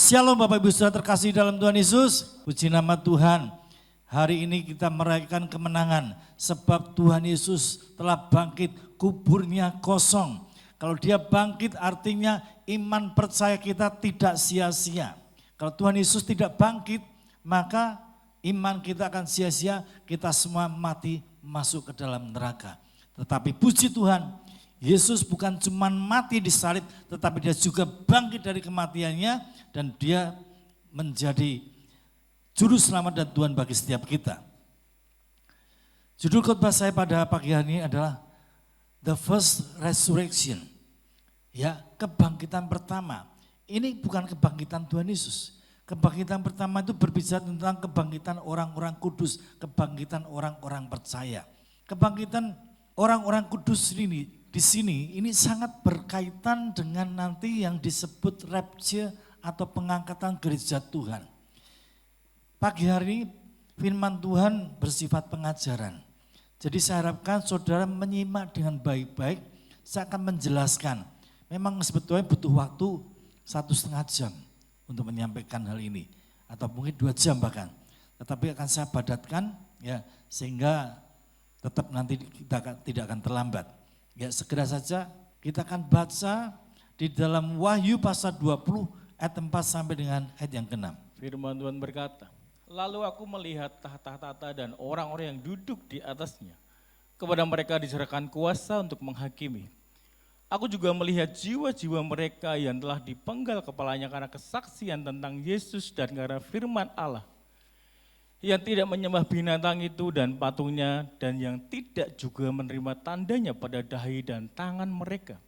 Shalom Bapak Ibu Saudara terkasih dalam Tuhan Yesus. Puji nama Tuhan. Hari ini kita merayakan kemenangan sebab Tuhan Yesus telah bangkit, kuburnya kosong. Kalau dia bangkit artinya iman percaya kita tidak sia-sia. Kalau Tuhan Yesus tidak bangkit maka iman kita akan sia-sia, kita semua mati masuk ke dalam neraka. Tetapi puji Tuhan, Yesus bukan cuma mati di salib, tetapi dia juga bangkit dari kematiannya dan dia menjadi juru selamat dan Tuhan bagi setiap kita. Judul khotbah saya pada pagi hari ini adalah The First Resurrection. Ya, kebangkitan pertama. Ini bukan kebangkitan Tuhan Yesus. Kebangkitan pertama itu berbicara tentang kebangkitan orang-orang kudus, kebangkitan orang-orang percaya. Kebangkitan orang-orang kudus ini di sini ini sangat berkaitan dengan nanti yang disebut rapture atau pengangkatan gereja Tuhan. Pagi hari ini firman Tuhan bersifat pengajaran. Jadi saya harapkan saudara menyimak dengan baik-baik. Saya akan menjelaskan. Memang sebetulnya butuh waktu 1,5 jam untuk menyampaikan hal ini. Atau mungkin 2 jam bahkan. Tetapi akan saya padatkan ya sehingga tetap nanti kita tidak akan terlambat. Ya segera saja kita akan baca di dalam Wahyu pasal 20 ayat 4 sampai dengan ayat yang ke-6. Firman Tuhan berkata, lalu aku melihat tahta-tahta dan orang-orang yang duduk di atasnya. Kepada mereka diserahkan kuasa untuk menghakimi. Aku juga melihat jiwa-jiwa mereka yang telah dipenggal kepalanya karena kesaksian tentang Yesus dan karena firman Allah. Yang tidak menyembah binatang itu dan patungnya dan yang tidak juga menerima tandanya pada dahi dan tangan mereka.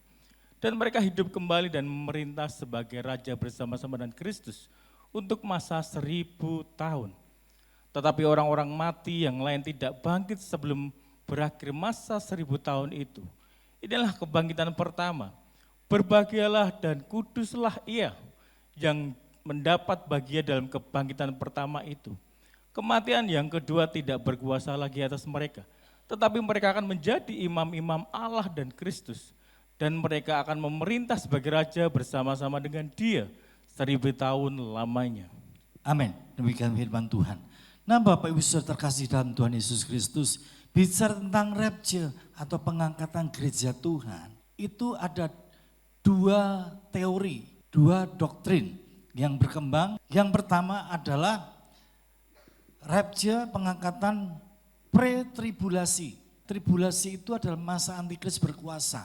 Dan mereka hidup kembali dan memerintah sebagai raja bersama-sama dengan Kristus untuk masa 1000 tahun. Tetapi orang-orang mati yang lain tidak bangkit sebelum berakhir masa 1000 tahun itu. Inilah kebangkitan pertama. Berbahagialah dan kuduslah ia yang mendapat bagian dalam kebangkitan pertama itu. Kematian yang kedua tidak berkuasa lagi atas mereka, tetapi mereka akan menjadi imam-imam Allah dan Kristus, dan mereka akan memerintah sebagai raja bersama-sama dengan Dia 1000 tahun lamanya. Amin. Demikian firman Tuhan. Nah Bapak Ibu Saudara terkasih dalam Tuhan Yesus Kristus, bicara tentang rapture atau pengangkatan gereja Tuhan, itu ada 2 teori, 2 doktrin yang berkembang. Yang pertama adalah rapture, pengangkatan pre-tribulasi. Tribulasi itu adalah masa antikris berkuasa.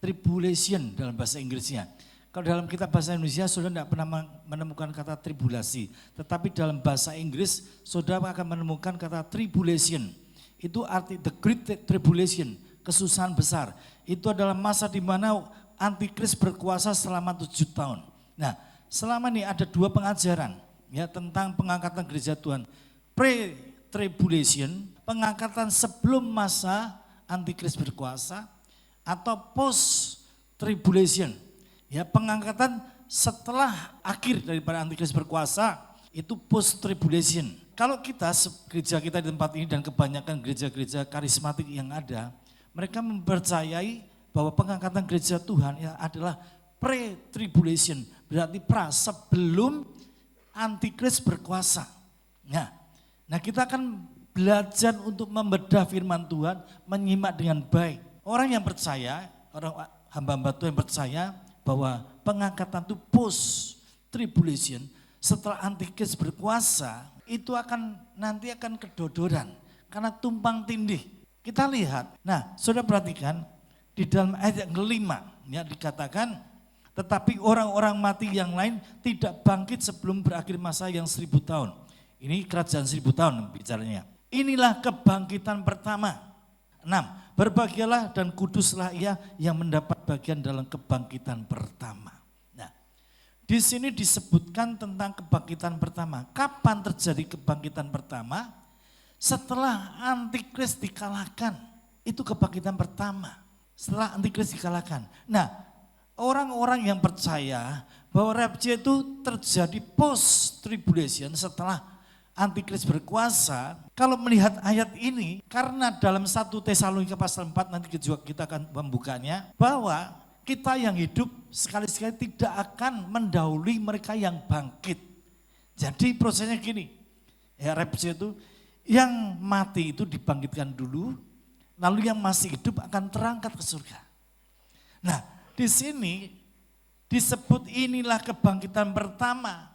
Tribulation dalam bahasa Inggrisnya. Kalau dalam kitab bahasa Indonesia saudara tidak pernah menemukan kata tribulasi. Tetapi dalam bahasa Inggris saudara akan menemukan kata tribulation. Itu arti the great tribulation, kesusahan besar. Itu adalah masa di mana antikris berkuasa selama 7 tahun. Nah selama ini ada 2 pengajaran ya tentang pengangkatan gereja Tuhan. Pre-tribulation, pengangkatan sebelum masa antikris berkuasa, atau post-tribulation, ya pengangkatan setelah akhir daripada antikris berkuasa, itu post-tribulation. Kalau kita, gereja kita di tempat ini dan kebanyakan gereja-gereja karismatik yang ada, mereka mempercayai bahwa pengangkatan gereja Tuhan ya adalah pre-tribulation, berarti sebelum antikris berkuasa. Nah kita akan belajar untuk membedah firman Tuhan, menyimak dengan baik. Orang yang percaya, orang hamba-hamba Tuhan yang percaya bahwa pengangkatan itu post tribulation, setelah antikris berkuasa, itu nanti akan kedodoran karena tumpang tindih. Kita lihat, nah saudara perhatikan di dalam ayat yang ke-5 ya dikatakan, tetapi orang-orang mati yang lain tidak bangkit sebelum berakhir masa yang 1000 tahun. Ini kerajaan 1000 tahun bicaranya. Inilah kebangkitan pertama. 6. Berbahagialah dan kuduslah ia yang mendapat bagian dalam kebangkitan pertama. Nah, di sini disebutkan tentang kebangkitan pertama. Kapan terjadi kebangkitan pertama? Setelah antikris dikalahkan. Itu kebangkitan pertama. Setelah antikris dikalahkan. Nah, orang-orang yang percaya bahwa rapture itu terjadi post tribulation setelah antikris berkuasa, kalau melihat ayat ini, karena dalam 1 Tesalonika pasal 4 nanti juga kita akan membukanya, bahwa kita yang hidup sekali-sekali tidak akan mendahului mereka yang bangkit. Jadi prosesnya gini, ya rapture itu yang mati itu dibangkitkan dulu, lalu yang masih hidup akan terangkat ke surga. Nah, di sini disebut inilah kebangkitan pertama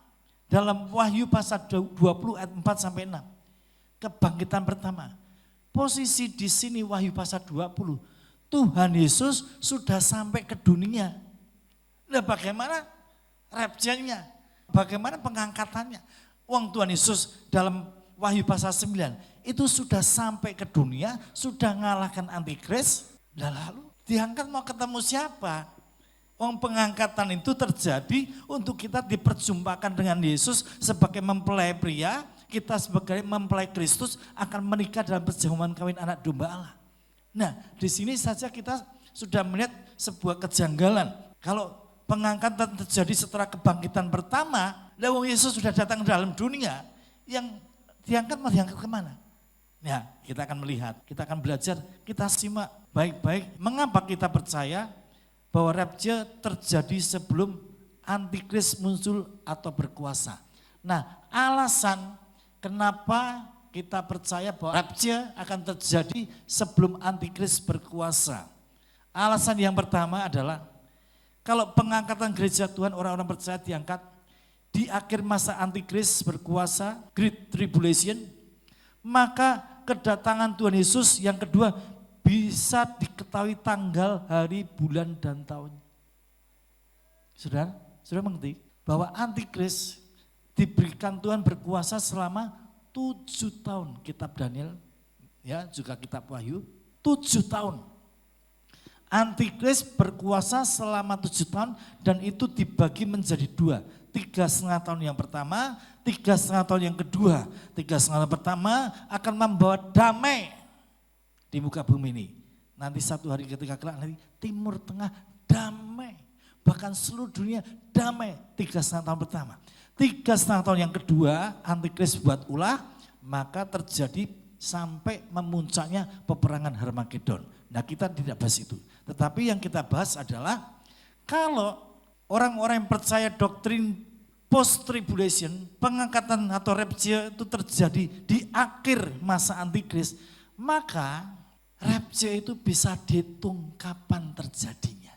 dalam Wahyu pasal 20 ayat 4 sampai 6. Kebangkitan pertama. Posisi di sini Wahyu pasal 20, Tuhan Yesus sudah sampai ke dunia. Nah, bagaimana rapture-nya? Bagaimana pengangkatannya? Wong Tuhan Yesus dalam Wahyu pasal 9 itu sudah sampai ke dunia, sudah ngalahkan antikris. Lalu diangkat mau ketemu siapa? Wong pengangkatan itu terjadi untuk kita diperjumpakan dengan Yesus sebagai mempelai pria, kita sebagai mempelai Kristus akan menikah dalam perjamuan kawin anak domba Allah. Nah, di sini saja kita sudah melihat sebuah kejanggalan. Kalau pengangkatan terjadi setelah kebangkitan pertama, Wong Yesus sudah datang dalam dunia, yang diangkat mau diangkat kemana? Ya, kita akan melihat, kita akan belajar, kita simak baik-baik mengapa kita percaya bahwa rapture terjadi sebelum antikris muncul atau berkuasa. Nah, alasan kenapa kita percaya bahwa rapture akan terjadi sebelum antikris berkuasa. Alasan yang pertama adalah kalau pengangkatan gereja Tuhan, orang-orang percaya diangkat di akhir masa antikris berkuasa, Great Tribulation, maka kedatangan Tuhan Yesus yang kedua bisa diketahui tanggal, hari, bulan, dan tahun. Saudara mengerti bahwa antikris diberikan Tuhan berkuasa selama 7 tahun. Kitab Daniel, ya juga kitab Wahyu, 7 tahun. Antikris berkuasa selama 7 tahun dan itu dibagi menjadi 2. 3,5 tahun yang pertama, 3,5 tahun yang kedua. 3,5 tahun pertama akan membawa damai di muka bumi ini. Nanti satu hari ketika kelak nanti Timur Tengah damai. Bahkan seluruh dunia damai 3,5 tahun pertama. 3,5 tahun yang kedua antikris buat ulah, maka terjadi sampai memuncaknya peperangan Harmagedon. Nah, kita tidak bahas itu. Tetapi yang kita bahas adalah kalau orang-orang yang percaya doktrin post-tribulation, pengangkatan atau rapture itu terjadi di akhir masa antikris, maka rapture itu bisa dihitung kapan terjadinya.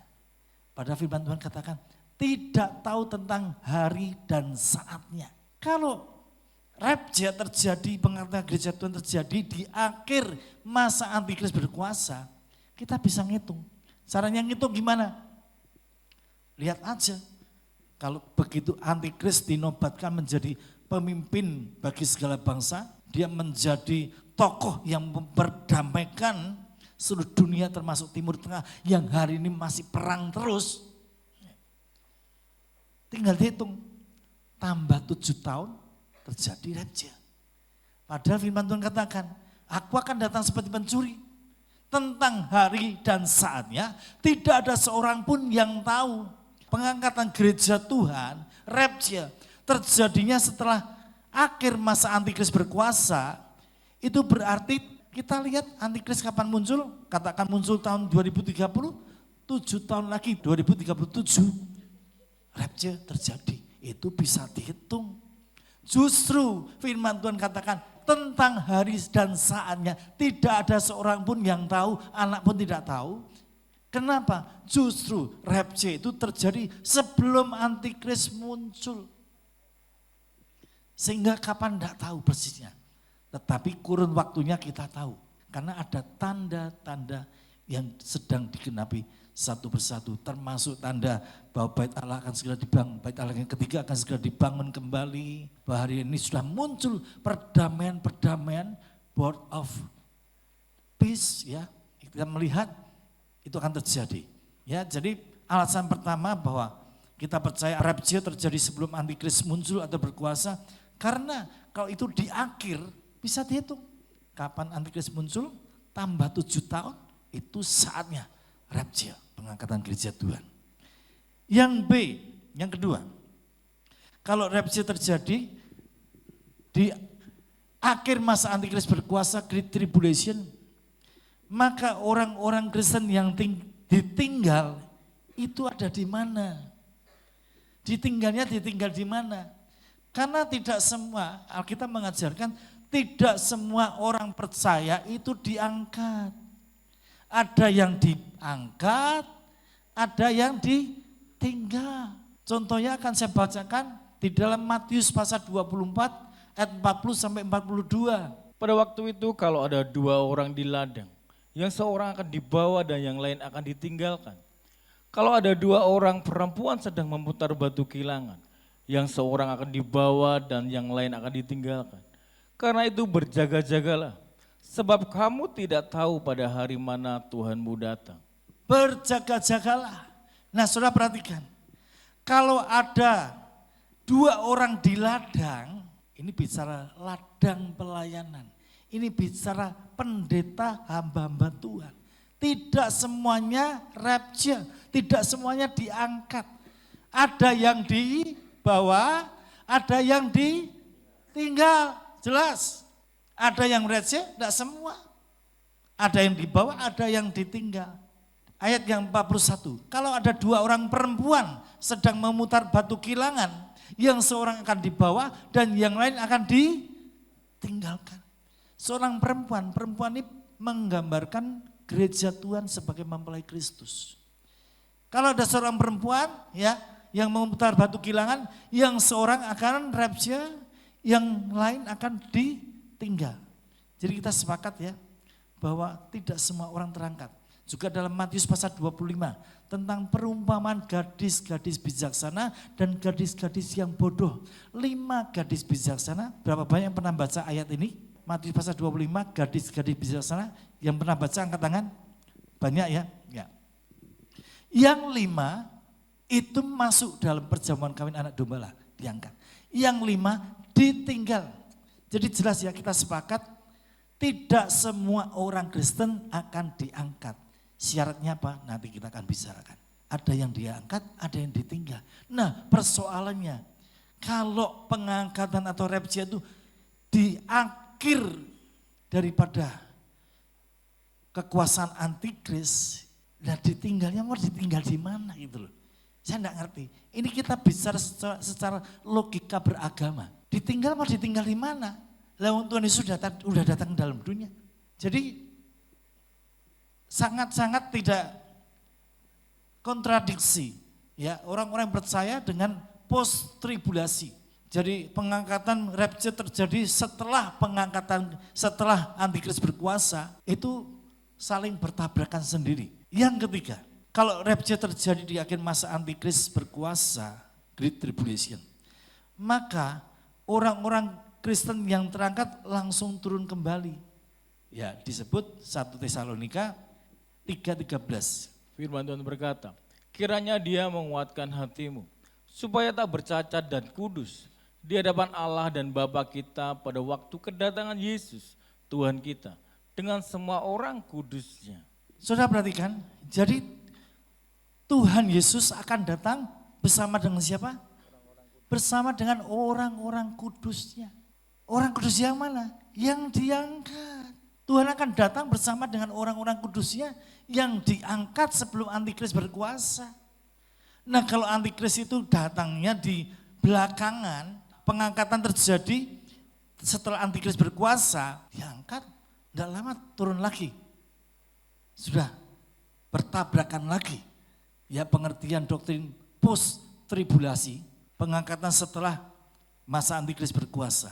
Pada firman Tuhan katakan, tidak tahu tentang hari dan saatnya. Kalau rapture terjadi, pengangkatan gereja Tuhan terjadi di akhir masa antikris berkuasa, kita bisa ngitung. Caranya ngitung gimana? Lihat aja. Kalau begitu antikris dinobatkan menjadi pemimpin bagi segala bangsa, dia menjadi tokoh yang memperdamaikan seluruh dunia termasuk Timur Tengah yang hari ini masih perang terus. Tinggal dihitung, tambah 7 tahun terjadi rapture. Padahal firman Tuhan katakan, aku akan datang seperti pencuri. Tentang hari dan saatnya tidak ada seorang pun yang tahu. Pengangkatan gereja Tuhan, rapture, terjadinya setelah akhir masa antikris berkuasa, itu berarti kita lihat antikris kapan muncul, katakan muncul tahun 2030, 7 tahun lagi 2037, rapture terjadi, itu bisa dihitung. Justru firman Tuhan katakan tentang hari dan saatnya tidak ada seorang pun yang tahu, anak pun tidak tahu. Kenapa? Justru rapture itu terjadi sebelum antikris muncul. Sehingga kapan tidak tahu persisnya. Tetapi kurun waktunya kita tahu. Karena ada tanda-tanda yang sedang digenapi satu persatu. Termasuk tanda bahwa bait Allah akan segera dibangun. Bait Allah yang ketiga akan segera dibangun kembali. Bahwa hari ini sudah muncul perdamaian, board of peace. Ya, kita melihat itu akan terjadi. Ya, jadi alasan pertama bahwa kita percaya rapture terjadi sebelum antikris muncul atau berkuasa. Karena kalau itu di akhir bisa dihitung. Kapan antikris muncul tambah 7 tahun itu saatnya rapture, pengangkatan gereja Tuhan. Yang B, yang kedua. Kalau rapture terjadi di akhir masa antikris berkuasa, Great Tribulation, maka orang-orang Kristen yang ditinggal itu ada di mana? Ditinggal di mana? Karena tidak semua, Alkitab mengajarkan tidak semua orang percaya itu diangkat. Ada yang diangkat, ada yang ditinggal. Contohnya akan saya bacakan di dalam Matius pasal 24 ayat 40 sampai 42. Pada waktu itu kalau ada 2 orang di ladang, yang seorang akan dibawa dan yang lain akan ditinggalkan. Kalau ada 2 orang perempuan sedang memutar batu kilangan, yang seorang akan dibawa dan yang lain akan ditinggalkan. Karena itu berjaga-jagalah, sebab kamu tidak tahu pada hari mana Tuhanmu datang. Berjaga-jagalah. Nah, saudara perhatikan, kalau ada 2 orang di ladang, ini bicara ladang pelayanan, ini bicara pendeta hamba-hamba Tuhan. Tidak semuanya rapture, tidak semuanya diangkat. Ada yang dibawa, ada yang ditinggal. Jelas, ada yang rapture, tidak semua. Ada yang dibawa, ada yang ditinggal. Ayat yang 41, kalau ada 2 orang perempuan sedang memutar batu kilangan, yang seorang akan dibawa dan yang lain akan ditinggalkan. Seorang perempuan ini menggambarkan gereja Tuhan sebagai mempelai Kristus. Kalau ada seorang perempuan ya yang memutar batu kilangan, yang seorang akan rapture, yang lain akan ditinggal. Jadi kita sepakat ya bahwa tidak semua orang terangkat. Juga dalam Matius pasal 25 tentang perumpamaan gadis-gadis bijaksana dan gadis-gadis yang bodoh. 5 gadis bijaksana, berapa banyak yang pernah baca ayat ini? Matius pasal 25, gadis-gadis bijaksana, yang pernah baca angkat tangan? Banyak ya? Ya. Yang 5 itu masuk dalam perjamuan kawin anak domba lah, diangkat. Yang 5 ditinggal. Jadi jelas ya, kita sepakat tidak semua orang Kristen akan diangkat. Syaratnya apa? Nanti kita akan bicarakan. Ada yang diangkat, ada yang ditinggal. Nah, persoalannya kalau pengangkatan atau rapture itu di akhir daripada kekuasaan antikris, nah ditinggalnya mau ditinggal di mana gitu loh. Saya enggak ngerti. Ini kita bicara secara logika beragama. Ditinggal mau ditinggal di mana? Lah Tuhan Yesus sudah datang dalam dunia. Jadi sangat-sangat tidak kontradiksi ya orang-orang percaya dengan post tribulasi. Jadi pengangkatan rapture terjadi setelah antikris berkuasa, itu saling bertabrakan sendiri. Yang ketiga, kalau rapture terjadi di akhir masa antikris berkuasa, Great Tribulation, maka orang-orang Kristen yang terangkat langsung turun kembali. Ya, disebut 1 Tesalonika 3:13. Firman Tuhan berkata, kiranya Dia menguatkan hatimu, supaya tak bercacat dan kudus di hadapan Allah dan Bapa kita pada waktu kedatangan Yesus, Tuhan kita, dengan semua orang kudusnya. Saudara perhatikan, jadi Tuhan Yesus akan datang bersama dengan siapa? Bersama dengan orang-orang kudusnya. Orang kudus yang mana? Yang diangkat. Tuhan akan datang bersama dengan orang-orang kudusnya yang diangkat sebelum antikris berkuasa. Nah kalau antikris itu datangnya di belakangan, pengangkatan terjadi setelah antikris berkuasa, diangkat, tidak lama turun lagi. Sudah bertabrakan lagi. Ya pengertian doktrin post tribulasi, pengangkatan setelah masa antikris berkuasa.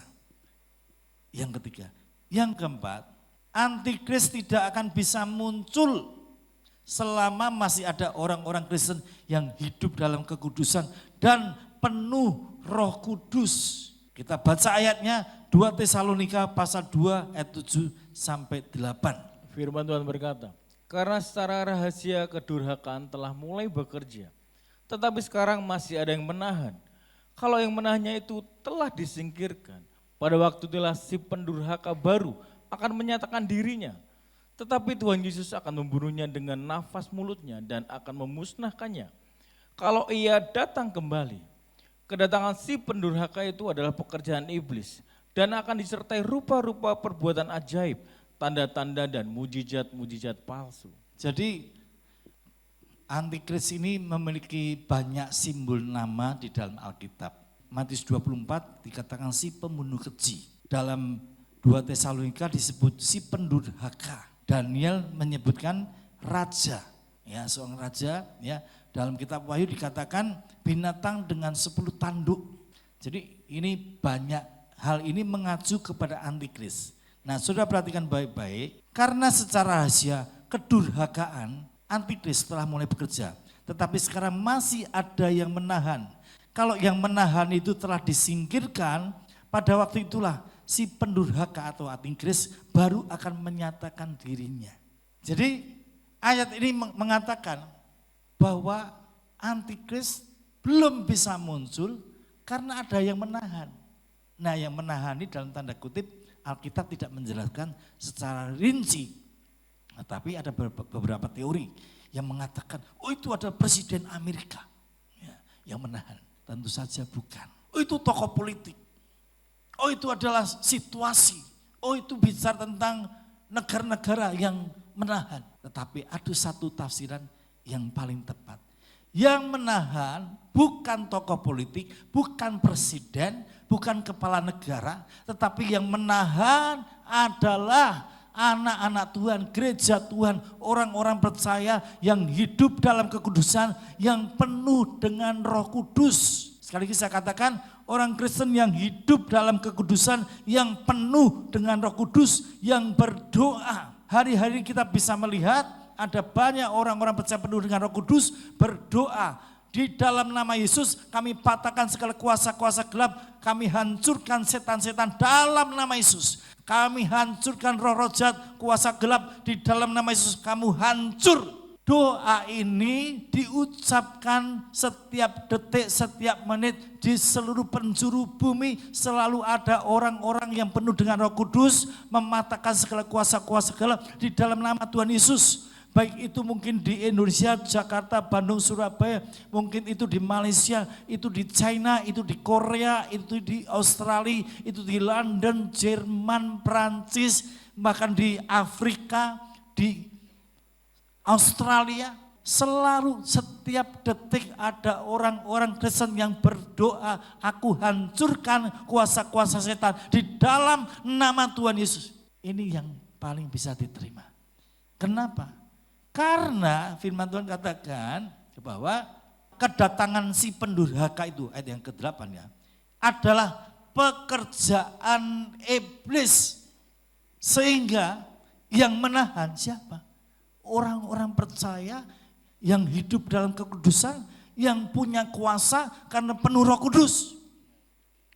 Yang ketiga. Yang keempat, antikris tidak akan bisa muncul selama masih ada orang-orang Kristen yang hidup dalam kekudusan dan penuh Roh Kudus. Kita baca ayatnya 2 Tesalonika pasal 2 ayat 7 sampai 8. Firman Tuhan berkata, karena secara rahasia kedurhakaan telah mulai bekerja, tetapi sekarang masih ada yang menahan. Kalau yang menahannya itu telah disingkirkan, pada waktu itulah si pendurhaka baru akan menyatakan dirinya. Tetapi Tuhan Yesus akan membunuhnya dengan nafas mulutnya dan akan memusnahkannya. Kalau ia datang kembali, kedatangan si pendurhaka itu adalah pekerjaan iblis dan akan disertai rupa-rupa perbuatan ajaib, tanda-tanda dan mujizat-mujizat palsu. Jadi Antikris ini memiliki banyak simbol nama di dalam Alkitab. Matius 24 dikatakan si pembunuh keji. Dalam 2 Tesalonika disebut si pendurhaka. Daniel menyebutkan raja, ya seorang raja. Ya dalam kitab Wahyu dikatakan binatang dengan 10 tanduk. Jadi ini banyak hal ini mengacu kepada antikris. Nah, saudara perhatikan baik-baik, karena secara rahasia kedurhakaan antikris telah mulai bekerja, tetapi sekarang masih ada yang menahan. Kalau yang menahan itu telah disingkirkan, pada waktu itulah si pendurhaka atau antikris baru akan menyatakan dirinya. Jadi ayat ini mengatakan bahwa antikris belum bisa muncul karena ada yang menahan. Nah, yang menahan ini dalam tanda kutip Alkitab tidak menjelaskan secara rinci. Tapi ada beberapa teori yang mengatakan, oh itu adalah Presiden Amerika ya, yang menahan. Tentu saja bukan. Oh itu tokoh politik. Oh itu adalah situasi. Oh itu bicara tentang negara-negara yang menahan. Tetapi ada satu tafsiran yang paling tepat. Yang menahan bukan tokoh politik, bukan presiden, bukan kepala negara. Tetapi yang menahan adalah anak-anak Tuhan, gereja Tuhan, orang-orang percaya yang hidup dalam kekudusan, yang penuh dengan Roh Kudus. Sekali lagi saya katakan, orang Kristen yang hidup dalam kekudusan, yang penuh dengan Roh Kudus, yang berdoa. Hari-hari kita bisa melihat ada banyak orang-orang percaya penuh dengan Roh Kudus berdoa. Di dalam nama Yesus kami patahkan segala kuasa-kuasa gelap, kami hancurkan setan-setan dalam nama Yesus. Kami hancurkan roh-roh jahat, kuasa gelap di dalam nama Yesus, kamu hancur. Doa ini diucapkan setiap detik, setiap menit di seluruh penjuru bumi. Selalu ada orang-orang yang penuh dengan Roh Kudus mematahkan segala kuasa-kuasa gelap di dalam nama Tuhan Yesus. Baik itu mungkin di Indonesia, Jakarta, Bandung, Surabaya, mungkin itu di Malaysia, itu di China, itu di Korea, itu di Australia, itu di London, Jerman, Prancis, bahkan di Afrika, di Australia. Selalu setiap detik ada orang-orang Kristen yang berdoa, aku hancurkan kuasa-kuasa setan di dalam nama Tuhan Yesus. Ini yang paling bisa diterima. Kenapa? Karena firman Tuhan katakan bahwa kedatangan si pendurhaka itu, ayat yang ke-8 ya, adalah pekerjaan iblis. Sehingga yang menahan siapa? Orang-orang percaya yang hidup dalam kekudusan, yang punya kuasa karena penuh Roh Kudus.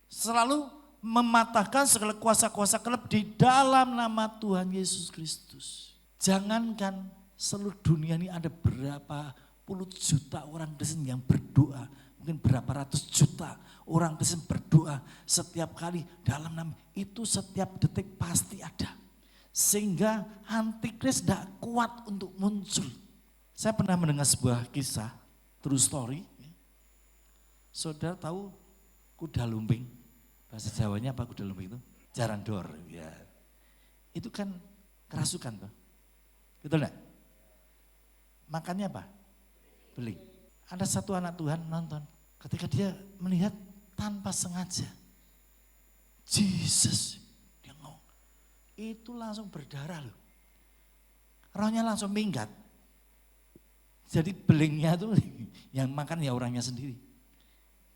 Selalu mematahkan segala kuasa-kuasa gelap di dalam nama Tuhan Yesus Kristus. Jangankan seluruh dunia ini ada berapa puluh juta orang Kristen yang berdoa. Mungkin berapa ratus juta orang Kristen berdoa setiap kali dalam nama itu, setiap detik pasti ada. Sehingga antikris tidak kuat untuk muncul. Saya pernah mendengar sebuah kisah, true story. Saudara tahu kuda lumping? Bahasa Jawanya apa kuda lumping itu? Jarandor. Ya. Itu kan kerasukan tuh. Betul enggak? Makannya apa? Beling. Ada satu anak Tuhan nonton. Ketika dia melihat tanpa sengaja, Jesus, dia ngomong, itu langsung berdarah loh. Rohnya langsung minggat. Jadi belingnya itu yang makan ya orangnya sendiri.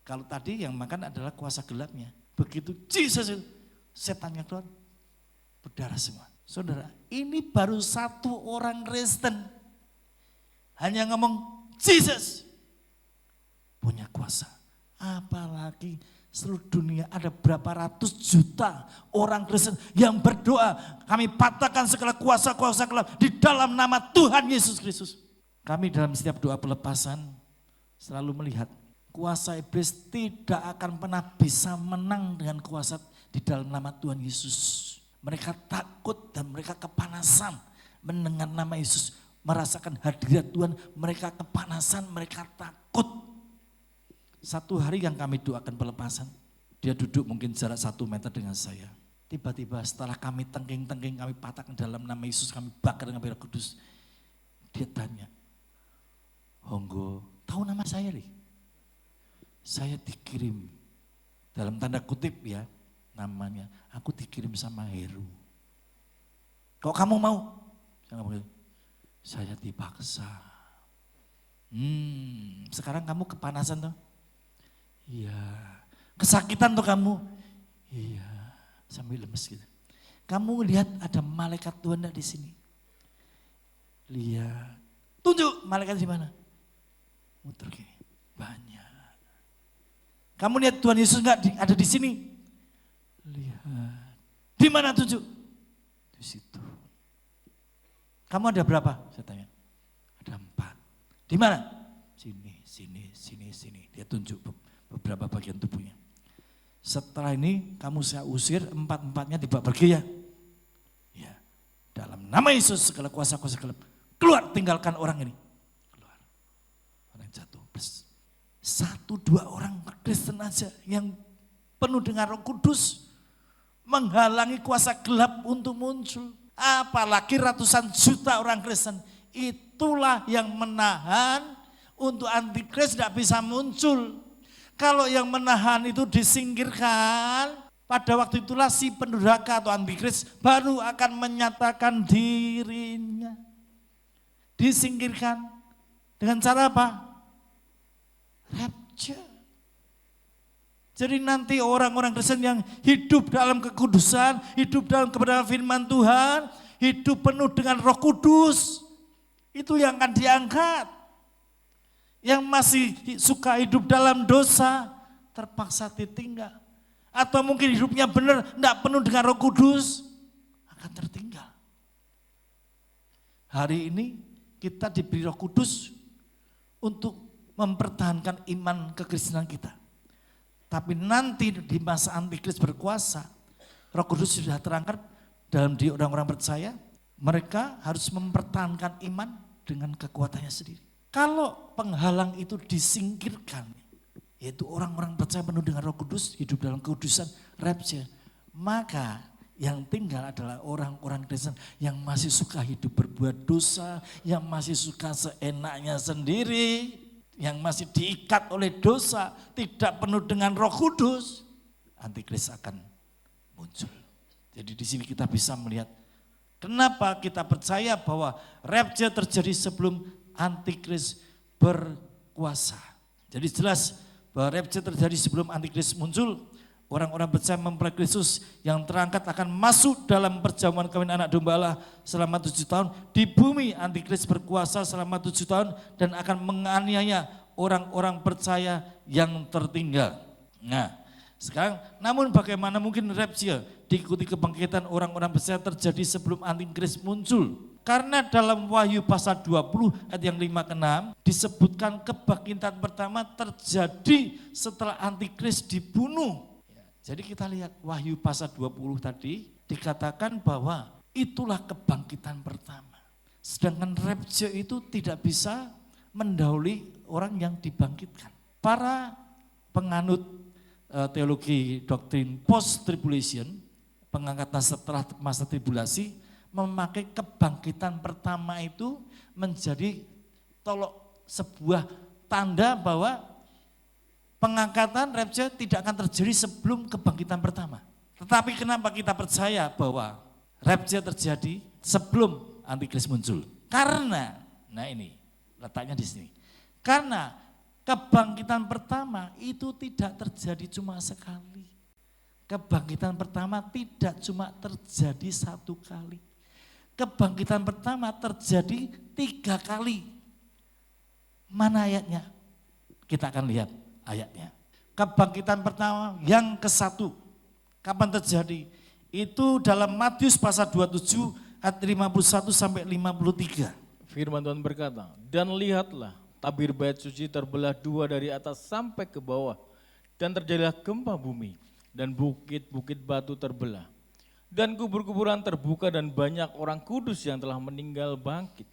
Kalau tadi yang makan adalah kuasa gelapnya. Begitu Jesus, setannya keluar, berdarah semua. Saudara, ini baru satu orang Kristen. Hanya ngomong Jesus punya kuasa. Apalagi seluruh dunia ada berapa ratus juta orang Kristen yang berdoa. Kami patahkan segala kuasa-kuasa gelap di dalam nama Tuhan Yesus Kristus. Kami dalam setiap doa pelepasan selalu melihat kuasa iblis tidak akan pernah bisa menang dengan kuasa di dalam nama Tuhan Yesus. Mereka takut dan mereka kepanasan mendengar nama Yesus, merasakan hadirat Tuhan, mereka kepanasan, mereka takut. Satu hari yang kami doakan pelepasan, dia duduk mungkin jarak 1 meter dengan saya. Tiba-tiba setelah kami tengking-tengking, kami patahkan dalam nama Yesus, kami bakar dengan Roh Kudus. Dia tanya, Honggo, tahu nama saya nih. Saya dikirim, dalam tanda kutip ya namanya, aku dikirim sama Heru. Kok kamu mau? Saya dipaksa. Sekarang kamu kepanasan toh? Iya. Kesakitan tuh kamu? Iya. Sambil lemes gitu. Kamu lihat ada malaikat Tuhan di sini? Lihat. Tunjuk malaikat di mana? Muter gini. Banyak. Kamu lihat Tuhan Yesus enggak ada di sini? Lihat. Di mana tunjuk? Di situ. Kamu ada berapa? Saya tanya. Ada 4. Di mana? Sini. Dia tunjuk beberapa bagian tubuhnya. Setelah ini kamu saya usir, 4-4-nya dibawa pergi ya. Ya. Dalam nama Yesus segala kuasa-kuasa gelap. Keluar, tinggalkan orang ini. Keluar. Orang jatuh. 1-2 orang Kristen aja yang penuh dengan Roh Kudus menghalangi kuasa gelap untuk muncul. Apalagi ratusan juta orang Kristen. Itulah yang menahan untuk antikris tidak bisa muncul. Kalau yang menahan itu disingkirkan, pada waktu itulah si pendurhaka atau antikris baru akan menyatakan dirinya. Disingkirkan dengan cara apa? Rapture. Jadi nanti orang-orang Kristen yang hidup dalam kekudusan, hidup dalam kebenaran firman Tuhan, hidup penuh dengan Roh Kudus, itu yang akan diangkat. Yang masih suka hidup dalam dosa, terpaksa ditinggal. Atau mungkin hidupnya benar, tidak penuh dengan Roh Kudus, akan tertinggal. Hari ini kita diberi Roh Kudus untuk mempertahankan iman kekristenan kita. Tapi nanti di masa antikris berkuasa, Roh Kudus sudah terangkat dalam diri orang-orang percaya, mereka harus mempertahankan iman dengan kekuatannya sendiri. Kalau penghalang itu disingkirkan, yaitu orang-orang percaya penuh dengan Roh Kudus, hidup dalam kekudusan, rapture, maka yang tinggal adalah orang-orang Kristen yang masih suka hidup berbuat dosa, yang masih suka seenaknya sendiri, yang masih diikat oleh dosa, tidak penuh dengan Roh Kudus, antikris akan muncul. Jadi di sini kita bisa melihat kenapa kita percaya bahwa rapture terjadi sebelum antikris berkuasa. Jadi jelas bahwa rapture terjadi sebelum antikris muncul. Orang-orang percaya mempelai Kristus yang terangkat akan masuk dalam perjamuan kawin anak domba Allah selama 7 tahun. Di bumi antikris berkuasa selama 7 tahun dan akan menganiaya orang-orang percaya yang tertinggal. Nah, sekarang namun bagaimana mungkin rapture diikuti kebangkitan orang-orang percaya terjadi sebelum antikris muncul? Karena dalam Wahyu pasal 20 ayat yang 5 ke 6 disebutkan kebangkitan pertama terjadi setelah antikris dibunuh. Jadi kita lihat Wahyu pasal 20 tadi dikatakan bahwa itulah kebangkitan pertama. Sedangkan rapture itu tidak bisa mendahului orang yang dibangkitkan. Para penganut teologi doktrin post-tribulation, pengangkatan setelah masa tribulasi, memakai kebangkitan pertama itu menjadi sebuah tanda bahwa pengangkatan rapture tidak akan terjadi sebelum kebangkitan pertama. Tetapi kenapa kita percaya bahwa rapture terjadi sebelum antikris muncul? Karena, nah ini letaknya di sini. Karena kebangkitan pertama itu tidak terjadi cuma sekali. Kebangkitan pertama tidak cuma terjadi 1 kali. Kebangkitan pertama terjadi 3 kali. Mana ayatnya? Kita akan lihat ayatnya. Kebangkitan pertama yang ke-1. Kapan terjadi? Itu dalam Matius pasal 27 ayat 51 sampai 53. Firman Tuhan berkata, dan lihatlah tabir bait suci terbelah 2 dari atas sampai ke bawah. Dan terjadilah gempa bumi dan bukit-bukit batu terbelah. Dan kubur-kuburan terbuka dan banyak orang kudus yang telah meninggal bangkit.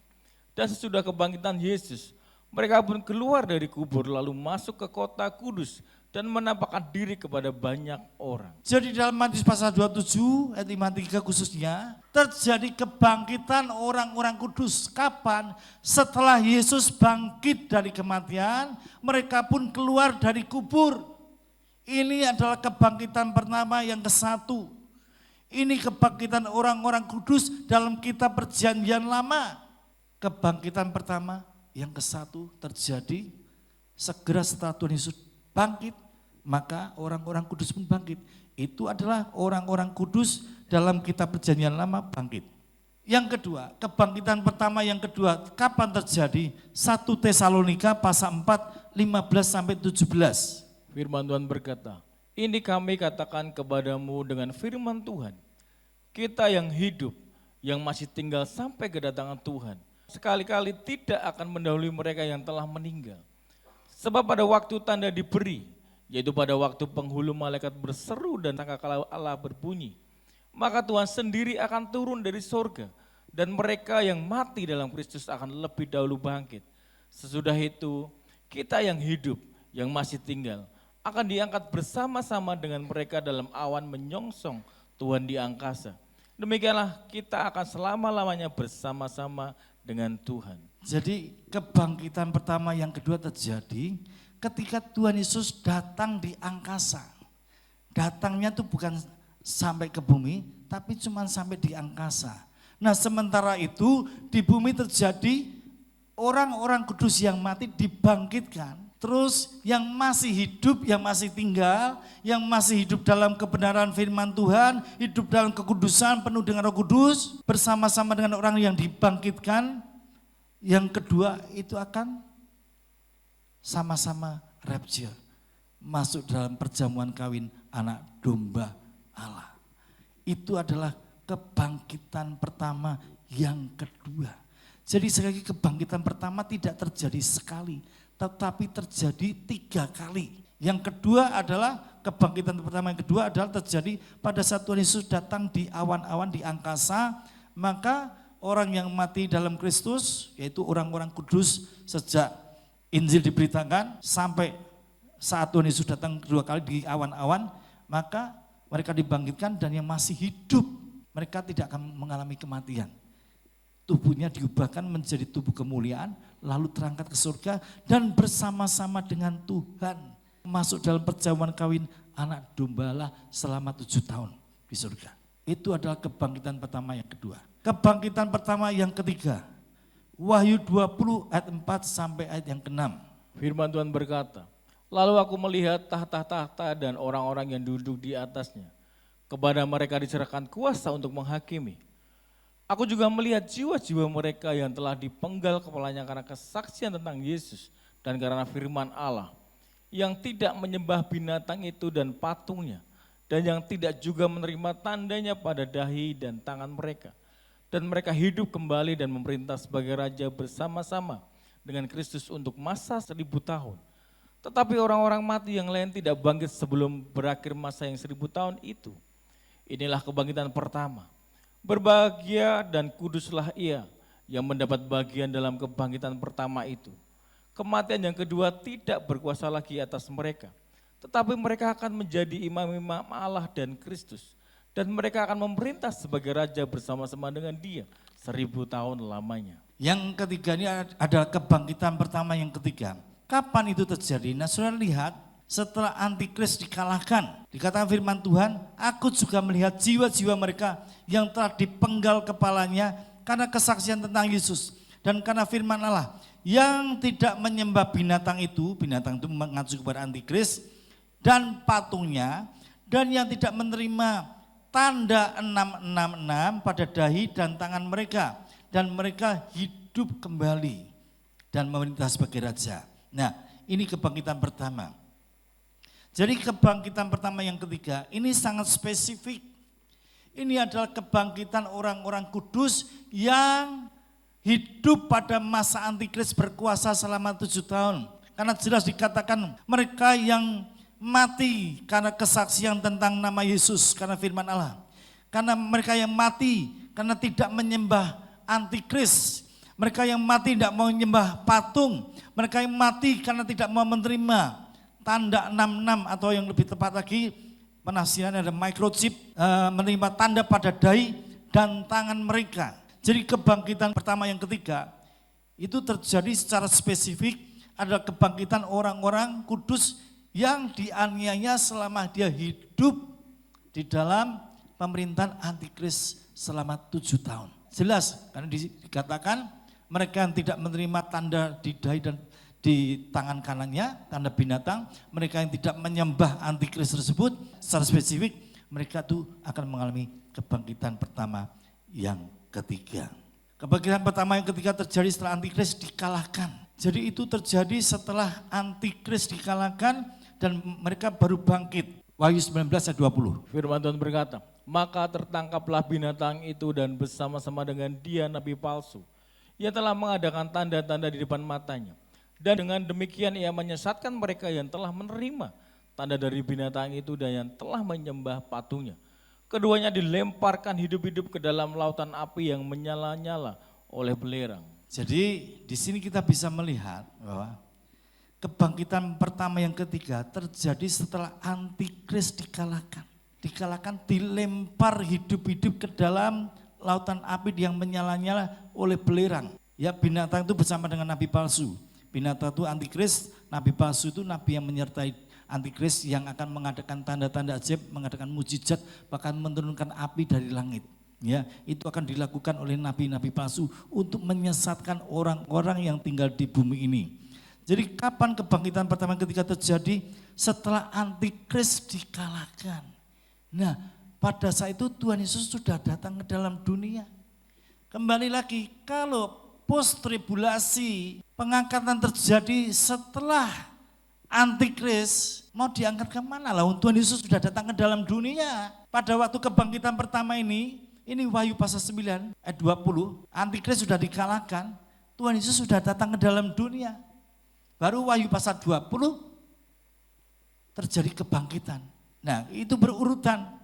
Dan sesudah kebangkitan Yesus, mereka pun keluar dari kubur lalu masuk ke kota kudus dan menampakkan diri kepada banyak orang. Jadi dalam Matius pasal 27 ayat 53 khususnya terjadi kebangkitan orang-orang kudus. Kapan? Setelah Yesus bangkit dari kematian, mereka pun keluar dari kubur. Ini adalah kebangkitan pertama yang ke-1. Ini kebangkitan orang-orang kudus dalam kitab Perjanjian Lama. Kebangkitan pertama yang ke-1 terjadi segera setelah Tuhan Yesus bangkit, maka orang-orang kudus pun bangkit. Itu adalah orang-orang kudus dalam kitab Perjanjian Lama bangkit. Yang kedua, kebangkitan pertama yang kedua, kapan terjadi? 1 Tesalonika pasal 4, 15-17. Firman Tuhan berkata, ini kami katakan kepadamu dengan firman Tuhan, kita yang hidup, yang masih tinggal sampai kedatangan Tuhan, sekali-kali tidak akan mendahului mereka yang telah meninggal. Sebab pada waktu tanda diberi, yaitu pada waktu penghulu malaikat berseru dan sangkakala Allah berbunyi, maka Tuhan sendiri akan turun dari sorga, dan mereka yang mati dalam Kristus akan lebih dahulu bangkit. Sesudah itu, kita yang hidup, yang masih tinggal, akan diangkat bersama-sama dengan mereka dalam awan menyongsong Tuhan di angkasa. Demikianlah kita akan selama-lamanya bersama-sama dengan Tuhan. Jadi kebangkitan pertama yang kedua terjadi ketika Tuhan Yesus datang di angkasa. Datangnya itu bukan sampai ke bumi, tapi cuma sampai di angkasa. Nah sementara itu di bumi terjadi orang-orang kudus yang mati dibangkitkan. Terus yang masih hidup, yang masih tinggal, yang masih hidup dalam kebenaran firman Tuhan, hidup dalam kekudusan penuh dengan Roh Kudus, bersama-sama dengan orang yang dibangkitkan. Yang kedua itu akan sama-sama rapture, masuk dalam perjamuan kawin anak domba Allah. Itu adalah kebangkitan pertama yang kedua. Jadi sekali lagi kebangkitan pertama tidak terjadi sekali, tetapi terjadi 3 kali. Yang kedua adalah kebangkitan pertama yang kedua adalah terjadi pada saat Tuhan Yesus datang di awan-awan di angkasa, maka orang yang mati dalam Kristus, yaitu orang-orang kudus sejak Injil diberitakan sampai saat Tuhan Yesus datang kedua kali di awan-awan, maka mereka dibangkitkan dan yang masih hidup, mereka tidak akan mengalami kematian. Tubuhnya diubahkan menjadi tubuh kemuliaan, lalu terangkat ke surga dan bersama-sama dengan Tuhan. Masuk dalam perjamuan kawin anak domba Allah selama 7 tahun di surga. Itu adalah kebangkitan pertama yang kedua. Kebangkitan pertama yang ketiga, Wahyu 20 ayat 4 sampai ayat yang ke-6. Firman Tuhan berkata, lalu aku melihat tahta-tahta dan orang-orang yang duduk di atasnya. Kepada mereka diserahkan kuasa untuk menghakimi. Aku juga melihat jiwa-jiwa mereka yang telah dipenggal kepalanya karena kesaksian tentang Yesus dan karena firman Allah, yang tidak menyembah binatang itu dan patungnya, dan yang tidak juga menerima tandanya pada dahi dan tangan mereka. Dan mereka hidup kembali dan memerintah sebagai raja bersama-sama dengan Kristus untuk masa 1000 tahun. Tetapi orang-orang mati yang lain tidak bangkit sebelum berakhir masa yang 1000 tahun itu. Inilah kebangkitan pertama. Berbahagia dan kuduslah ia yang mendapat bagian dalam kebangkitan pertama itu. Kematian yang kedua tidak berkuasa lagi atas mereka, tetapi mereka akan menjadi imam-imam Allah dan Kristus. Dan mereka akan memerintah sebagai raja bersama-sama dengan dia 1000 tahun lamanya. Yang ketiga ini adalah kebangkitan pertama yang ketiga. Kapan itu terjadi? Nah saudara lihat, setelah antikris dikalahkan, dikatakan firman Tuhan, aku juga melihat jiwa-jiwa mereka yang telah dipenggal kepalanya karena kesaksian tentang Yesus dan karena firman Allah, yang tidak menyembah binatang itu mengacu kepada antikris dan patungnya, dan yang tidak menerima tanda 666 pada dahi dan tangan mereka, dan mereka hidup kembali dan memerintah sebagai raja. Nah ini kebangkitan pertama. Jadi kebangkitan pertama yang ketiga ini sangat spesifik. Ini adalah kebangkitan orang-orang kudus yang hidup pada masa antikris berkuasa selama 7 tahun. Karena jelas dikatakan mereka yang mati karena kesaksian tentang nama Yesus, karena firman Allah. Karena mereka yang mati karena tidak menyembah antikris. Mereka yang mati tidak mau menyembah patung. Mereka yang mati karena tidak mau menerima tanda 66 atau yang lebih tepat lagi penafsiran ada microchip, menerima tanda pada dahi dan tangan mereka. Jadi kebangkitan pertama yang ketiga itu terjadi secara spesifik adalah kebangkitan orang-orang kudus yang dianiaya selama dia hidup di dalam pemerintahan antikris selama 7 tahun. Jelas karena dikatakan mereka yang tidak menerima tanda di dahi dan di tangan kanannya, tanda binatang, mereka yang tidak menyembah antikris tersebut secara spesifik, mereka itu akan mengalami kebangkitan pertama yang ketiga. Kebangkitan pertama yang ketiga terjadi setelah antikris dikalahkan. Jadi itu terjadi setelah antikris dikalahkan dan mereka baru bangkit. Wahyu 19 ayat 20. Firman Tuhan berkata, maka tertangkaplah binatang itu dan bersama-sama dengan dia nabi palsu. Ia telah mengadakan tanda-tanda di depan matanya. Dan dengan demikian ia menyesatkan mereka yang telah menerima tanda dari binatang itu dan yang telah menyembah patungnya. Keduanya dilemparkan hidup-hidup ke dalam lautan api yang menyala-nyala oleh belerang. Jadi di sini kita bisa melihat bahwa kebangkitan pertama yang ketiga terjadi setelah antikris dikalahkan. Dikalahkan, dilempar hidup-hidup ke dalam lautan api yang menyala-nyala oleh belerang. Ya, binatang itu bersama dengan nabi palsu. Binatang itu antikris, nabi palsu itu nabi yang menyertai antikris yang akan mengadakan tanda-tanda ajaib, mengadakan mujizat, bahkan menurunkan api dari langit. Ya, itu akan dilakukan oleh nabi-nabi palsu untuk menyesatkan orang-orang yang tinggal di bumi ini. Jadi kapan kebangkitan pertama ketika terjadi? Setelah antikris dikalahkan. Nah, pada saat itu Tuhan Yesus sudah datang ke dalam dunia. Kembali lagi, kalau post tribulasi pengangkatan terjadi setelah antikris, mau diangkat kemana lah? Tuhan Yesus sudah datang ke dalam dunia. Pada waktu kebangkitan pertama ini Wahyu pasal 9 ayat 20, antikris sudah dikalahkan, Tuhan Yesus sudah datang ke dalam dunia. Baru Wahyu pasal 20 terjadi kebangkitan. Nah, itu berurutan.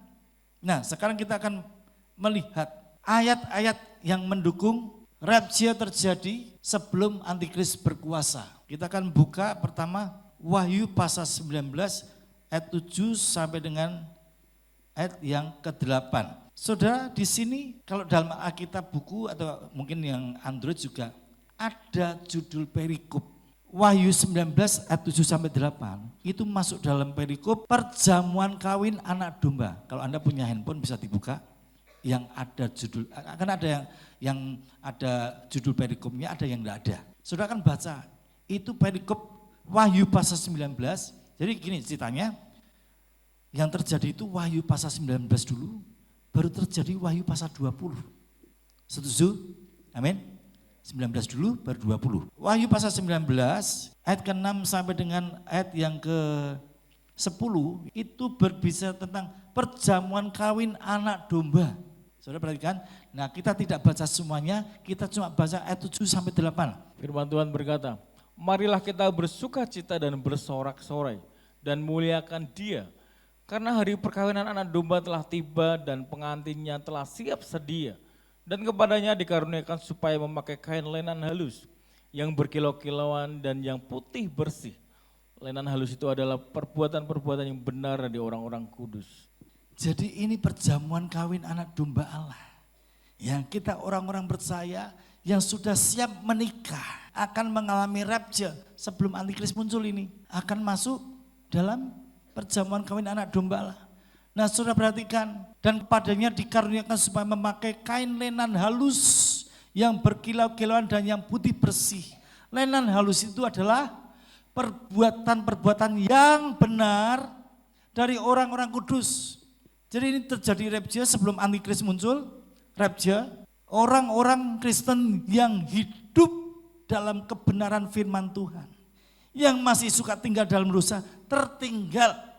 Nah, sekarang kita akan melihat ayat-ayat yang mendukung rapture terjadi sebelum antikris berkuasa. Kita akan buka pertama Wahyu pasal 19 ayat 7 sampai dengan ayat yang ke-8. Saudara, di sini kalau dalam Alkitab buku atau mungkin yang Android juga ada judul perikop. Wahyu 19 ayat 7 sampai 8 itu masuk dalam perikop perjamuan kawin anak domba. Kalau Anda punya handphone bisa dibuka yang ada judul, akan ada yang ada judul perikopnya, ada yang enggak ada. Saudara akan baca, itu perikop Wahyu pasal 19. Jadi gini ceritanya, yang terjadi itu Wahyu pasal 19 dulu, baru terjadi Wahyu pasal 20. Setuju? Amin. 19 dulu baru 20. Wahyu pasal 19 ayat ke-6 sampai dengan ayat yang ke-10 itu berbicara tentang perjamuan kawin anak domba. Saudara perhatikan, nah kita tidak baca semuanya, kita cuma baca ayat 7 sampai 8. Firman Tuhan berkata, marilah kita bersuka cita dan bersorak-sorai dan muliakan Dia. Karena hari perkawinan anak domba telah tiba dan pengantinnya telah siap sedia. Dan kepadanya dikaruniakan supaya memakai kain lenan halus yang berkilau-kilauan dan yang putih bersih. Lenan halus itu adalah perbuatan-perbuatan yang benar dari orang-orang kudus. Jadi ini perjamuan kawin anak domba Allah. Yang kita orang-orang percaya yang sudah siap menikah akan mengalami rapture sebelum antikris muncul ini. Akan masuk dalam perjamuan kawin anak domba Allah. Nah, saudara perhatikan, dan padanya dikaruniakan supaya memakai kain lenan halus yang berkilau-kilauan dan yang putih bersih. Lenan halus itu adalah perbuatan-perbuatan yang benar dari orang-orang kudus. Jadi ini terjadi rapture sebelum antikris muncul, rapture. Orang-orang Kristen yang hidup dalam kebenaran firman Tuhan. Yang masih suka tinggal dalam dosa, tertinggal.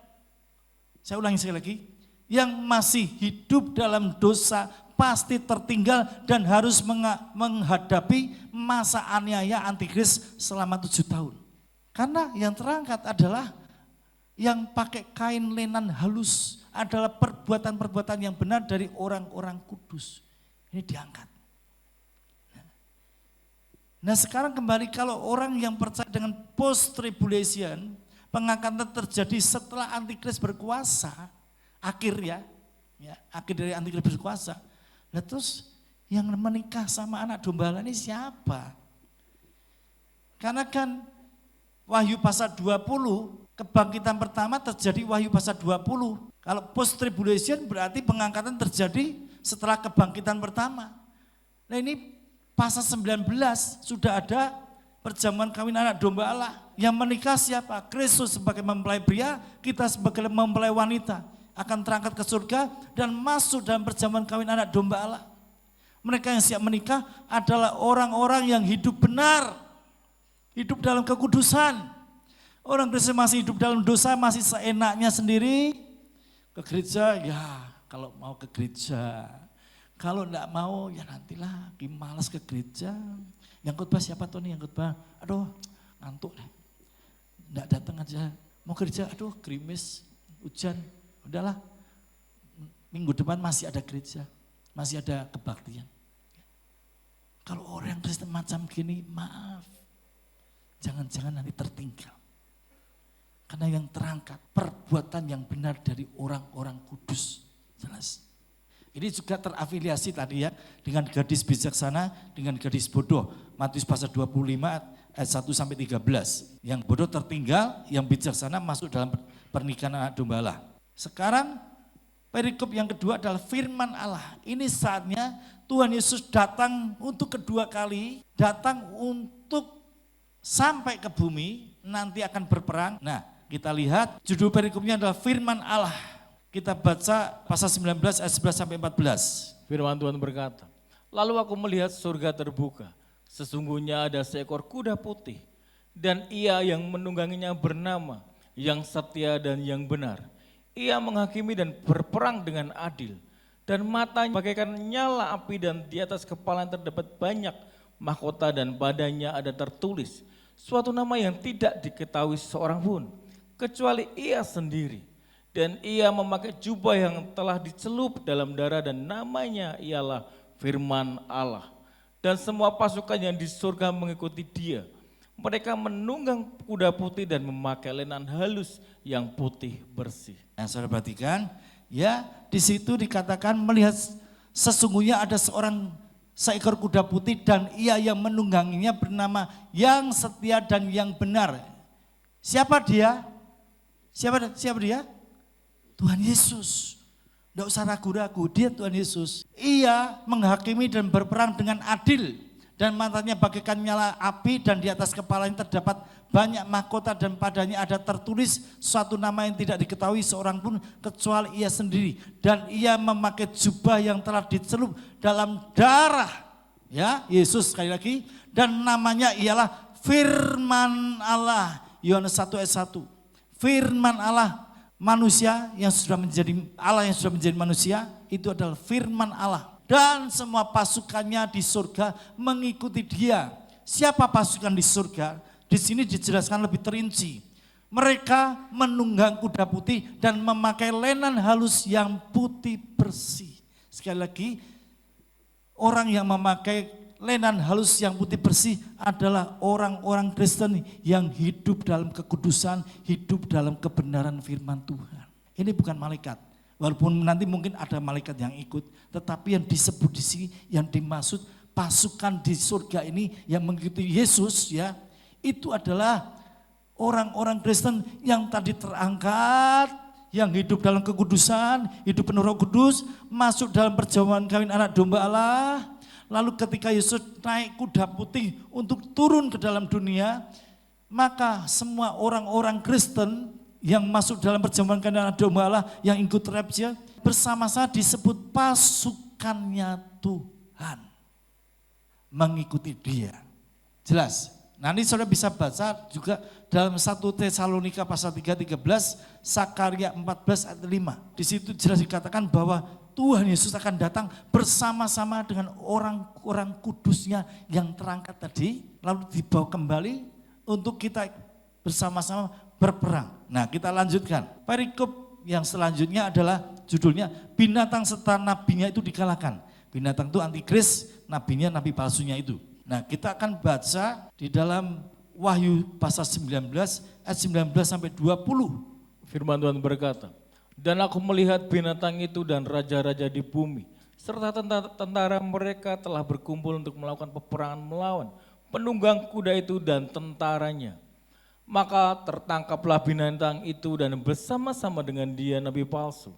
Saya ulangi sekali lagi, yang masih hidup dalam dosa pasti tertinggal dan harus menghadapi masa aniaya antikris selama 7 tahun. Karena yang terangkat adalah yang pakai kain lenan halus adalah perbuatan-perbuatan yang benar dari orang-orang kudus. Ini diangkat. Nah sekarang kembali kalau orang yang percaya dengan post tribulation, Pengangkatan terjadi setelah antikris berkuasa, akhir ya, akhir dari antikris berkuasa. Nah terus yang menikah sama anak domba Allah ini siapa? Karena kan Wahyu pasal 20, kebangkitan pertama terjadi Wahyu pasal 20. Kalau post tribulation berarti pengangkatan terjadi setelah kebangkitan pertama. Nah ini pasal 19 sudah ada perjamuan kawin anak domba Allah. Yang menikah siapa? Kristus sebagai mempelai pria, kita sebagai mempelai wanita akan terangkat ke surga dan masuk dalam perjamuan kawin anak domba Allah. Mereka yang siap menikah adalah orang-orang yang hidup benar, hidup dalam kekudusan. Orang Kristen masih hidup dalam dosa, masih seenaknya sendiri. Ke gereja, ya kalau mau ke gereja. Kalau enggak mau, ya nantilah, malas ke gereja. Yang khotbah siapa tuh nih yang khotbah? Aduh, ngantuk deh. Enggak datang aja. Mau gereja, aduh gerimis, hujan. Udahlah, minggu depan masih ada gereja, masih ada kebaktian. Kalau orang Kristen macam gini, maaf. Jangan-jangan nanti tertinggal. Karena yang terangkat, perbuatan yang benar dari orang-orang kudus. Jelas. Ini juga terafiliasi tadi ya, dengan gadis bijaksana, dengan gadis bodoh. Matius pasal 25 ayat 1 sampai 13. Yang bodoh tertinggal, yang bijaksana masuk dalam pernikahan anak domba Allah. Sekarang perikop yang kedua adalah firman Allah. Ini saatnya Tuhan Yesus datang untuk kedua kali, datang untuk sampai ke bumi, nanti akan berperang. Nah, kita lihat judul perikopnya adalah firman Allah. Kita baca pasal 19 ayat 11 sampai 14. Firman Tuhan berkata, lalu aku melihat surga terbuka, sesungguhnya ada seekor kuda putih, dan ia yang menungganginya bernama, yang setia dan yang benar. Ia menghakimi dan berperang dengan adil, dan matanya bagaikan nyala api, dan di atas kepala terdapat banyak mahkota, dan padanya ada tertulis suatu nama yang tidak diketahui seorang pun, kecuali ia sendiri. Dan ia memakai jubah yang telah dicelup dalam darah, dan namanya ialah Firman Allah. Dan semua pasukan yang di surga mengikuti dia. Mereka menunggang kuda putih dan memakai lenan halus yang putih bersih. Yang saudara perhatikan, ya di situ dikatakan melihat sesungguhnya ada seekor kuda putih dan ia yang menungganginya bernama yang setia dan yang benar. Siapa dia? Siapa dia? Tuhan Yesus. Tidak usah ragu-ragu, dia Tuhan Yesus. Ia menghakimi dan berperang dengan adil. Dan matanya bagaikan nyala api, dan di atas kepalanya terdapat banyak mahkota, dan padanya ada tertulis suatu nama yang tidak diketahui seorang pun kecuali ia sendiri. Dan ia memakai jubah yang telah dicelup dalam darah, ya Yesus sekali lagi, dan namanya ialah Firman Allah. Yohanes 1 ayat 1. Firman Allah, manusia yang sudah menjadi Allah, yang sudah menjadi manusia, itu adalah Firman Allah. Dan semua pasukannya di surga mengikuti dia. Siapa pasukan di surga? Di sini dijelaskan lebih terinci. Mereka menunggang kuda putih dan memakai lenan halus yang putih bersih. Sekali lagi, orang yang memakai lenan halus yang putih bersih adalah orang-orang Kristen yang hidup dalam kekudusan, hidup dalam kebenaran firman Tuhan. Ini bukan malaikat. Walaupun nanti mungkin ada malaikat yang ikut, tetapi yang disebut di sini, yang dimaksud pasukan di surga ini yang mengikuti Yesus, ya, itu adalah orang-orang Kristen yang tadi terangkat, yang hidup dalam kekudusan, hidup penuh Roh Kudus, masuk dalam perjamuan kawin anak domba Allah. Lalu ketika Yesus naik kuda putih untuk turun ke dalam dunia, maka semua orang-orang Kristen yang masuk dalam perjamuan kawin anak domba Allah, yang ikut rapture, bersama-sama disebut pasukannya Tuhan. Mengikuti dia. Jelas. Nanti saudara bisa baca juga dalam 1 Tesalonika pasal 3:13, Sakaria 14 ayat 5. Di situ jelas dikatakan bahwa Tuhan Yesus akan datang bersama-sama dengan orang-orang kudusnya yang terangkat tadi, lalu dibawa kembali untuk kita bersama-sama berperang. Nah, kita lanjutkan. Perikop yang selanjutnya adalah judulnya binatang serta nabinya itu dikalahkan. Binatang itu antikris, nabinya nabi palsunya itu. Nah, kita akan baca di dalam Wahyu pasal 19 ayat 19 sampai 20. Firman Tuhan berkata, dan aku melihat binatang itu dan raja-raja di bumi, serta tentara mereka telah berkumpul untuk melakukan peperangan melawan penunggang kuda itu dan tentaranya. Maka tertangkaplah binatang itu dan bersama-sama dengan dia nabi palsu,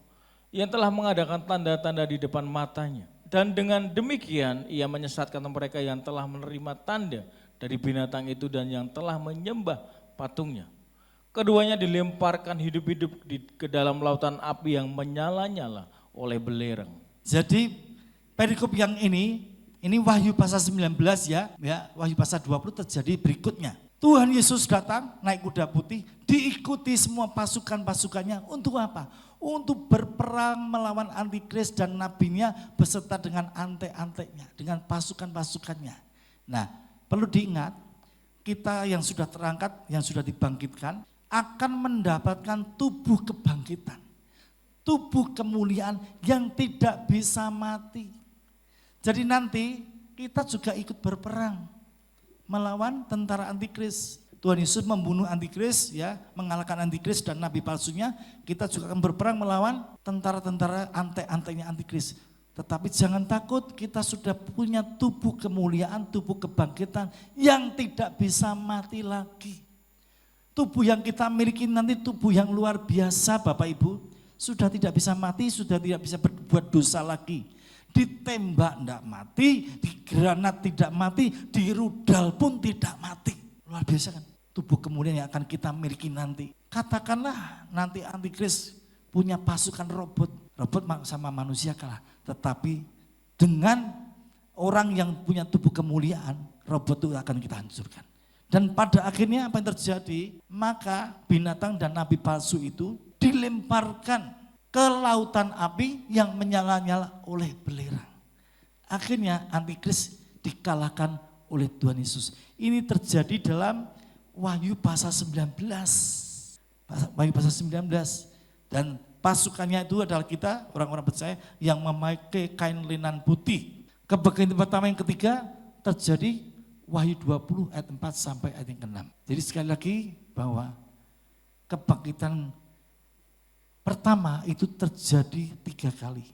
yang telah mengadakan tanda-tanda di depan matanya. Dan dengan demikian ia menyesatkan mereka yang telah menerima tanda dari binatang itu dan yang telah menyembah patungnya. Keduanya dilemparkan hidup-hidup ke dalam lautan api yang menyala-nyala oleh belerang. Jadi perikop yang ini Wahyu pasal 19 ya, Wahyu pasal 20 terjadi berikutnya. Tuhan Yesus datang naik kuda putih, diikuti semua pasukan-pasukannya untuk apa? Untuk berperang melawan antikris dan nabinya beserta dengan ante-antenya, dengan pasukan-pasukannya. Nah, perlu diingat, kita yang sudah terangkat, yang sudah dibangkitkan, akan mendapatkan tubuh kebangkitan, tubuh kemuliaan yang tidak bisa mati. Jadi nanti kita juga ikut berperang melawan tentara antikris. Tuhan Yesus membunuh antikris, ya, mengalahkan antikris dan nabi palsunya. Kita juga akan berperang melawan tentara-tentara ante-antenya antikris. Tetapi jangan takut, kita sudah punya tubuh kemuliaan, tubuh kebangkitan yang tidak bisa mati lagi. Tubuh yang kita miliki nanti tubuh yang luar biasa Bapak Ibu. Sudah tidak bisa mati, sudah tidak bisa berbuat dosa lagi. Ditembak tidak mati, digranat tidak mati, di rudal pun tidak mati. Luar biasa kan? Tubuh kemuliaan yang akan kita miliki nanti. Katakanlah nanti antikris punya pasukan robot sama manusia kalah. Tetapi dengan orang yang punya tubuh kemuliaan, robot itu akan kita hancurkan. Dan pada akhirnya apa yang terjadi? Maka binatang dan nabi palsu itu dilemparkan ke lautan api yang menyala-nyala oleh belerang. Akhirnya antikris dikalahkan oleh Tuhan Yesus. Ini terjadi dalam Wahyu pasal 19. Wahyu pasal 19. Dan pasukannya itu adalah kita, orang-orang percaya yang memakai kain linan putih. Kebangkitan pertama yang ketiga terjadi Wahyu 20 ayat 4 sampai ayat yang ke-6. Jadi sekali lagi bahwa kebangkitan pertama itu terjadi 3 kali.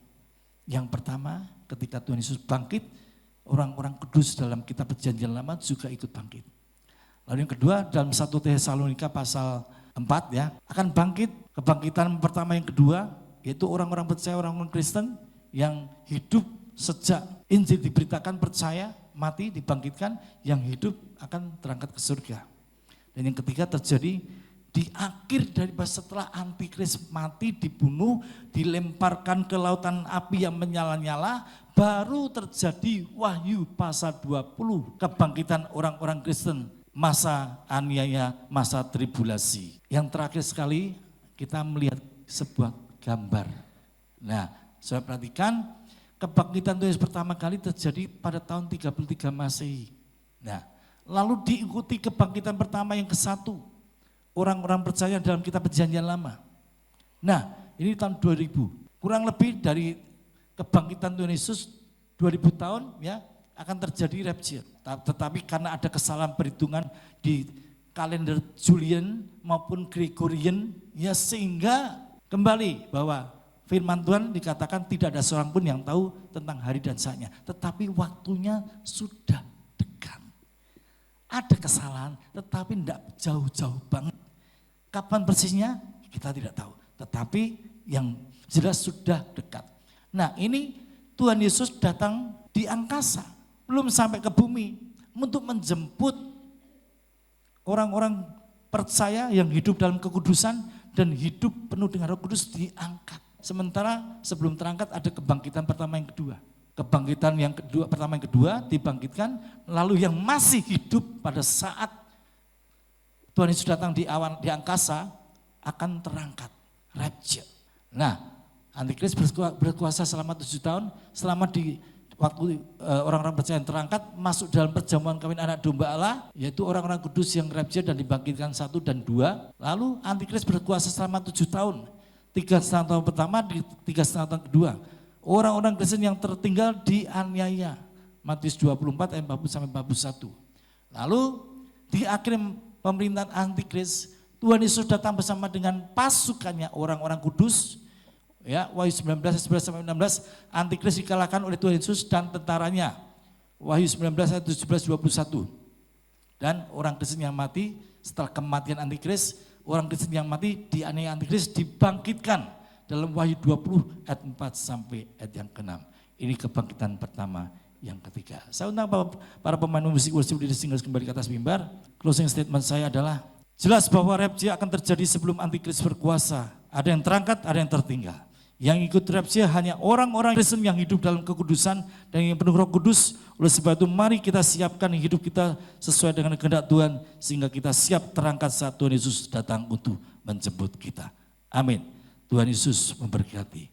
Yang pertama ketika Tuhan Yesus bangkit, orang-orang kudus dalam kitab perjanjian lama juga ikut bangkit. Lalu yang kedua dalam 1 Tesalonika pasal 4 ya, akan bangkit kebangkitan pertama yang kedua, yaitu orang-orang percaya, orang-orang Kristen yang hidup sejak Injil diberitakan percaya, mati, dibangkitkan, yang hidup akan terangkat ke surga. Dan yang ketiga terjadi di akhir dari setelah antikris mati, dibunuh, dilemparkan ke lautan api yang menyala-nyala, baru terjadi Wahyu pasal 20, kebangkitan orang-orang Kristen, masa aniaya, masa tribulasi. Yang terakhir sekali kita melihat sebuah gambar. Nah, saya perhatikan kebangkitan Tuhan Yesus pertama kali terjadi pada tahun 33 Masehi. Nah, lalu diikuti kebangkitan pertama yang ke-1. Orang-orang percaya dalam kitab perjanjian lama. Nah, ini tahun 2000. Kurang lebih dari kebangkitan Tuhan Yesus 2000 tahun ya akan terjadi rapture. Tetapi karena ada kesalahan perhitungan di kalender Julian maupun Gregorian ya sehingga kembali bahwa firman Tuhan dikatakan tidak ada seorang pun yang tahu tentang hari dan saatnya. Tetapi waktunya sudah dekat. Ada kesalahan tetapi tidak jauh-jauh banget. Kapan persisnya kita tidak tahu. Tetapi yang jelas sudah dekat. Nah ini Tuhan Yesus datang di angkasa. Belum sampai ke bumi. Untuk menjemput orang-orang percaya yang hidup dalam kekudusan dan hidup penuh dengan Roh Kudus diangkat. Sementara sebelum terangkat ada kebangkitan pertama yang kedua. Kebangkitan yang kedua, pertama yang kedua dibangkitkan, lalu yang masih hidup pada saat Tuhan Yesus datang di awan di angkasa akan terangkat, rapture. Nah, antikris berkuasa selama 7 tahun, selama di waktu orang-orang percaya yang terangkat masuk dalam perjamuan kawin anak domba Allah, yaitu orang-orang kudus yang rapture dan dibangkitkan 1 dan 2. Lalu antikris berkuasa selama 7 tahun. 3,5 tahun pertama, 3,5 tahun kedua. Orang-orang Kristen yang tertinggal dianiaya. Matius 24 ayat 40 sampai 41. Lalu Di akhir pemerintahan antikris, Tuhan Yesus datang bersama dengan pasukannya orang-orang kudus. Ya, Wahyu 19 ayat 11 sampai 16, antikris dikalahkan oleh Tuhan Yesus dan tentaranya. Wahyu 19 ayat 17 21. Dan orang Kristen yang mati setelah kematian antikris, orang Kristen yang mati dianiaya antikris dibangkitkan dalam Wahyu 20 ayat 4 sampai ayat yang ke-6. Ini kebangkitan pertama yang ketiga. Saya undang para pemain musik worship leaders singers kembali ke atas mimbar. Closing statement saya adalah jelas bahwa rapture akan terjadi sebelum antikris berkuasa. Ada yang terangkat, ada yang tertinggal. Yang ikut rapture hanya orang-orang Kristen yang hidup dalam kekudusan dan yang penuh Roh Kudus. Oleh sebab itu mari kita siapkan hidup kita sesuai dengan kehendak Tuhan sehingga kita siap terangkat saat Tuhan Yesus datang untuk menjemput kita. Amin. Tuhan Yesus memberkati.